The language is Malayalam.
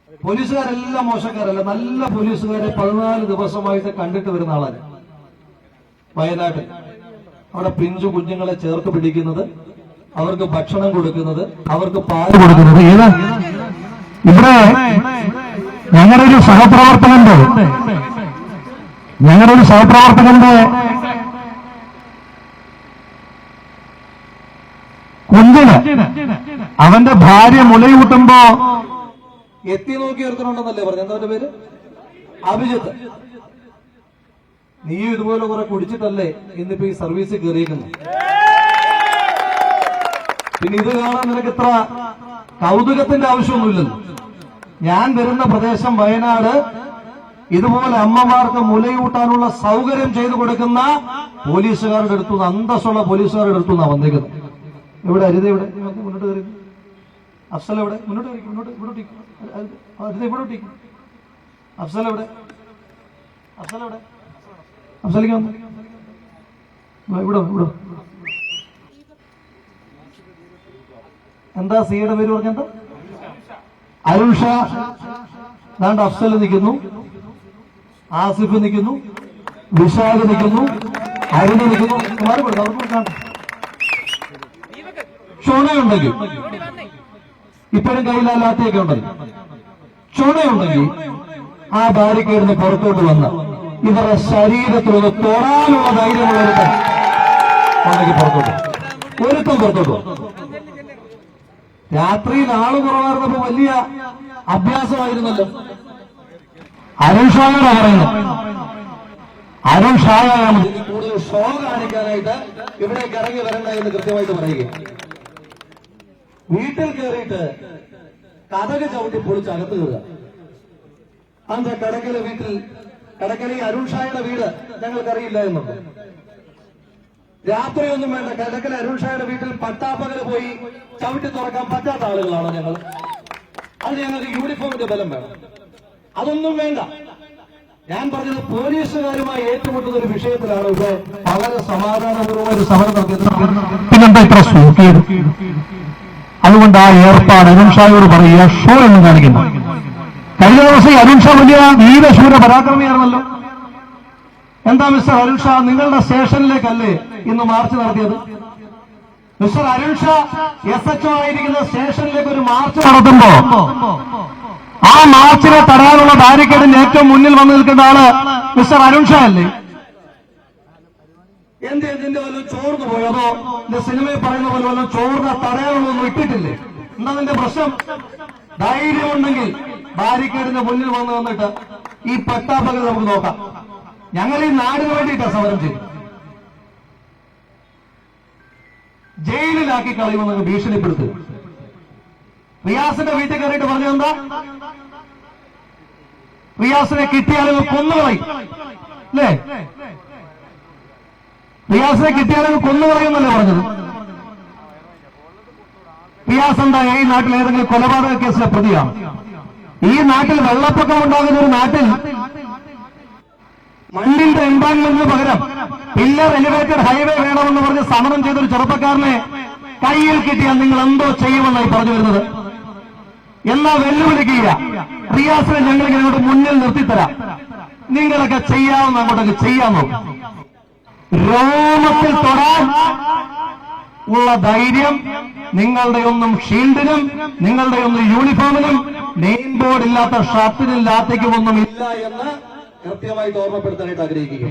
പോലീസുകാരെല്ലാം മോശക്കാരല്ല, നല്ല പോലീസുകാരെ 14 ദിവസമായിട്ട് കണ്ടിട്ട് വരുന്ന ആളാണ്. വയനാട്ടിൽ അവിടെ പിഞ്ചു കുഞ്ഞുങ്ങളെ ചേർത്ത് പിടിക്കുന്നത്, അവർക്ക് ഭക്ഷണം കൊടുക്കുന്നത്, അവർക്ക് പാല് കൊടുക്കുന്നത്. ഇവിടെ ഞങ്ങളുടെ ഒരു സഹപ്രവർത്തകന്റെ കുഞ്ഞിന് അവന്റെ ഭാര്യ മുലയൂട്ടുമ്പോ എത്തി നോക്കി എടുക്കണമെന്നല്ലേ പറഞ്ഞു. എന്താ അവന്റെ പേര്? അഭിജിത്ത്. നീ ഇതുപോലെ കുറെ കുടിച്ചിട്ടല്ലേ ഇന്നിപ്പോ ഈ സർവീസ് കയറിയിരിക്കുന്നു. പിന്നെ ഇത് കാണാൻ നിനക്ക് ഇത്ര കൗതുകത്തിന്റെ ആവശ്യമൊന്നുമില്ലല്ലോ. ഞാൻ വരുന്ന പ്രദേശം വയനാട്, ഇതുപോലെ അമ്മമാർക്ക് മുലയൂട്ടാനുള്ള സൗകര്യം ചെയ്തു കൊടുക്കുന്ന പോലീസുകാരുടെ അടുത്തുനിന്ന്, അന്തസ്സുള്ള പോലീസുകാരുടെ അടുത്തുനിന്നാണ് വന്നേക്കുന്നത്. ഇവിടെ അരുത, ഇവിടെ മുന്നോട്ട് കയറി. അഫ്സൽ എവിടെ? മുന്നോട്ട് കയറി, മുന്നോട്ട് ഇവിടോട്ടിരിക്കും. അരുത ഇവിടോട്ടിരിക്കും. അഫ്സൽ എവിടെ? അഫ്സൽ എവിടെ? അഫ്സലിക്ക് വന്നു. ഇവിടെ ഇവിടെ എന്താ സിയുടെ പേര് പറഞ്ഞെന്താ? അരുൺ ഷാ. ദാണ്ട് അഫ്സൽ നിൽക്കുന്നു, ആസിഫ് നിൽക്കുന്നു, വിശാഖ് നിൽക്കുന്നു, അരുൺ നിൽക്കുന്നു. ചുണയുണ്ടെങ്കിൽ, ഇപ്പോഴും കയ്യിലല്ലാത്തൊക്കെ ഉണ്ടല്ലോ, ചുണയുണ്ടെങ്കിൽ ആ ബാരിക്കേഡിന് പുറത്തോട്ട് വന്ന ഇവരുടെ ശരീരത്തിലൊന്ന് തൊടാനുള്ള ധൈര്യമുള്ളവർക്ക് ഉണ്ടെങ്കിൽ ഒരുത്തം പുറത്തോട്ട്. രാത്രിയിൽ ആള് കുറവായിരുന്നപ്പോ വലിയ അഭ്യാസമായിരുന്നല്ലോ. അരുൺ ഷായോടാ പറയുന്നത്. അരുൺ ഷായാണ് കൂടുതൽ ഷോ കാണിക്കാനായിട്ട് ഇവിടേക്ക് ഇറങ്ങി വരണ്ട എന്ന് കൃത്യമായിട്ട് പറയുക. വീട്ടിൽ കയറിയിട്ട് കതക് ചവിട്ടി പൊളിച്ച് അകത്ത് കയറുക. അന്ത കടക്കല വീട്ടിൽ, കടക്കല ഈ അരുൺ ഷായുടെ വീട് ഞങ്ങൾക്കറിയില്ല എന്നുണ്ട്. രാത്രിയൊന്നും വേണ്ട, കടക്കല അരുൺ ഷായുടെ വീട്ടിൽ പട്ടാപ്പകല് പോയി ചവിട്ടി തുറക്കാൻ പറ്റാത്ത ആളുകളാണ് ഞങ്ങൾ. അത് ഞങ്ങൾക്ക് യൂണിഫോമിന്റെ ബലം വേണം. അതൊന്നും വേണ്ട. ഞാൻ പറഞ്ഞത് പോലീസുകാരുമായി ഏറ്റുമുട്ടുന്ന ഒരു വിഷയത്തിലാണ് ഇവിടെ വളരെ സമാധാനപൂർവ്വമായ ഒരു സമരം നടത്തിയത്. പിന്നെന്താ ഇത്ര സൂക്കിയത്? അതുകൊണ്ട് ആ ഏർപ്പാട് അരുൺ ഷായോട് പറയുക, ഷോ എന്നും കാണിക്കുന്നു. കഴിഞ്ഞ ദിവസം അരുൺ ഷാ വലിയ വീരശൂര പരാക്രമിയായിരുന്നല്ലോ. എന്താ മിസ്റ്റർ അരുൺ ഷാ, നിങ്ങളുടെ സ്റ്റേഷനിലേക്കല്ലേ ഇന്ന് മാർച്ച് നടത്തിയത്? മിസ്റ്റർ അരുൺ ഷാ SHO ആയിരിക്കുന്ന സ്റ്റേഷനിലേക്ക് ഒരു മാർച്ച് നടത്തുമ്പോ ആ മാർച്ചിനെ തടയാനുള്ള ബാരിക്കേഡിന്റെ ഏറ്റവും മുന്നിൽ വന്നു നിൽക്കേണ്ട ആള് മിസ്റ്റർ അരുൺ ഷാ അല്ലേ? എന്തിന്റെ വല്ലതും ചോർന്നു പോയതോ? എന്റെ സിനിമയിൽ പറയുന്ന പോലെ വല്ലതും ചോർന്ന തടയാനുള്ളതൊന്നും ഇട്ടിട്ടില്ലേ? എന്താ നിന്റെ പ്രശ്നം? ധൈര്യമുണ്ടെങ്കിൽ ബാരിക്കേഡിന്റെ മുന്നിൽ വന്നു വന്നിട്ട് ഈ പട്ടാപ്പകൽ നമുക്ക് നോക്കാം. ഞങ്ങൾ ഈ നാടിന് വേണ്ടിയിട്ടാണ് സമരം ചെയ്തു. ജയിലിലാക്കി കളയുമെന്ന് ഭീഷണിപ്പെടുത്തുക. റിയാസിന്റെ വീട്ടിൽ കയറിയിട്ട് പറഞ്ഞതെന്താ? റിയാസിനെ കിട്ടിയാലും കൊന്നുകളയും അല്ലേ? റിയാസിനെ കിട്ടിയാലും കൊന്നുകളയുമെന്നല്ലേ പറഞ്ഞത്? റിയാസ് എന്താ ഈ നാട്ടിൽ ഏതെങ്കിലും കൊലപാതക കേസിലെ പ്രതിയാണ്? ഈ നാട്ടിൽ വെള്ളപ്പൊക്കം ഉണ്ടാകുന്ന ഒരു നാട്ടിൽ മണ്ണിന്റെ എംബാങ്ക്മെന്റിന് പകരം പില്ലർ എലിവേറ്റഡ് ഹൈവേ വേണമെന്ന് പറഞ്ഞ് സമരം ചെയ്തൊരു ചെറുപ്പക്കാരനെ കയ്യിൽ കിട്ടിയാൽ നിങ്ങൾ എന്തോ ചെയ്യുമെന്നായി പറഞ്ഞു വരുന്നത്. എന്നാ വെല്ലുവിളിക്കുക, റിയാസിനെ ഞങ്ങൾ ഇങ്ങോട്ട് മുന്നിൽ നിർത്തിത്തരാം, നിങ്ങളൊക്കെ ചെയ്യാവുന്ന അങ്ങോട്ടൊക്കെ ചെയ്യാൻ നോക്കും. രോമത്തിൽ തൊടാൻ ഉള്ള ധൈര്യം നിങ്ങളുടെ ഒന്നും ഷീൽഡിനും നിങ്ങളുടെ ഒന്നും യൂണിഫോമിനും നെയിം ബോർഡ് ഇല്ലാത്ത ഷർട്ടിനും ലാത്തിക്കും ഒന്നും ഇല്ല എന്ന് കൃത്യമായിട്ട് ഓർമ്മപ്പെടുത്താനായിട്ട് ആഗ്രഹിക്കുക.